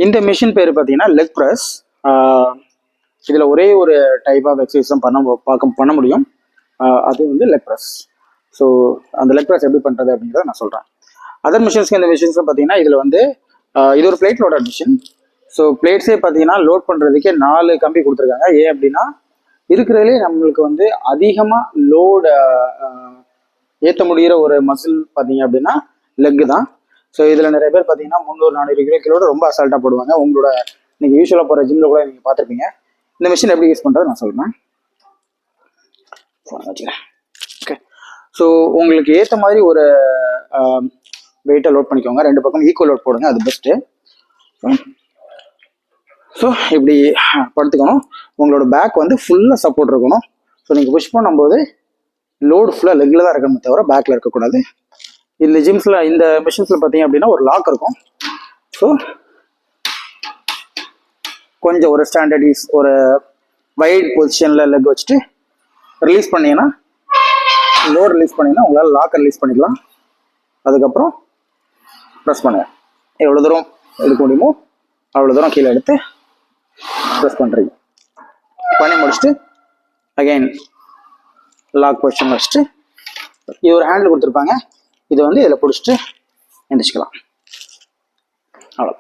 இந்த மிஷின் பேர் பார்த்தீங்கன்னா லெக் ப்ரெஸ். இதில் ஒரே ஒரு டைப் ஆஃப் எக்ஸசைஸ் தான் பண்ண முடியும். அது வந்து லெக் ப்ரெஸ். ஸோ அந்த லெக் ப்ரெஸ் எப்படி பண்ணுறது அப்படிங்கிறத நான் சொல்கிறேன். அதர் மிஷின்ஸ்க்கு இந்த மிஷின்ஸ்லாம் பார்த்தீங்கன்னா இதில் வந்து இது ஒரு பிளேட் லோடர் மிஷின். ஸோ பிளேட்ஸே பார்த்தீங்கன்னா லோட் பண்ணுறதுக்கே 4 கம்பி கொடுத்துருக்காங்க. ஏன் அப்படின்னா இருக்கிறதுலே நம்மளுக்கு வந்து அதிகமாக லோடு ஏற்ற முடிகிற ஒரு மசில் பார்த்தீங்க அப்படின்னா லெக்கு தான். ஸோ இதில் நிறைய பேர் பார்த்தீங்கன்னா 300-400 கிலோட ரொம்ப அசால்ட்டாக போடுவாங்க. உங்களோட நீங்கள் யூஸ்வலாக போகிற ஜிம்மில் கூட நீங்கள் பார்த்துருப்பீங்க. இந்த மிஷின் எப்படி யூஸ் பண்ணுறது நான் சொல்கிறேன். ஓகே, ஸோ உங்களுக்கு ஏற்ற மாதிரி ஒரு வெயிட்டை லோட் பண்ணிக்கோங்க. 2 பக்கம் ஈக்குவல் லோட் போடுங்க, அது பெஸ்ட்டு. ஸோ இப்படி படுத்துக்கணும். உங்களோட பேக் வந்து ஃபுல்லாக சப்போர்ட் இருக்கணும். ஸோ நீங்கள் புஷ் பண்ணும்போது லோடு ஃபுல்லாக லெக்கில் தான் இருக்கணுமே தவிர பேக்கில் இருக்கக்கூடாது. இந்த ஜிம்ஸில் இந்த மிஷின்ஸில் பார்த்தீங்க அப்படின்னா ஒரு லாக் இருக்கும். ஸோ கொஞ்சம் ஒரு ஸ்டாண்டர்ட் ஒரு வைட் பொசிஷனில் லெக் வச்சுட்டு ரிலீஸ் பண்ணிங்கன்னா லோட் ரிலீஸ் பண்ணிங்கன்னா உங்களால் லாக்கை ரிலீஸ் பண்ணிக்கலாம். அதுக்கப்புறம் ப்ரெஸ் பண்ணுங்க. எவ்வளோ தூரம் எடுக்க முடியுமோ அவ்வளோ தூரம் கீழே எடுத்து ப்ரெஸ் பண்ணுறீங்க. பண்ணி முடிச்சுட்டு அகைன் லாக் பொசிஷன் வச்சுட்டு இது ஒரு ஹேண்டில் கொடுத்துருப்பாங்க. இதை வந்து இதில் பிடிச்சிட்டு எந்திரிச்சிக்கலாம். அவ்வளோ.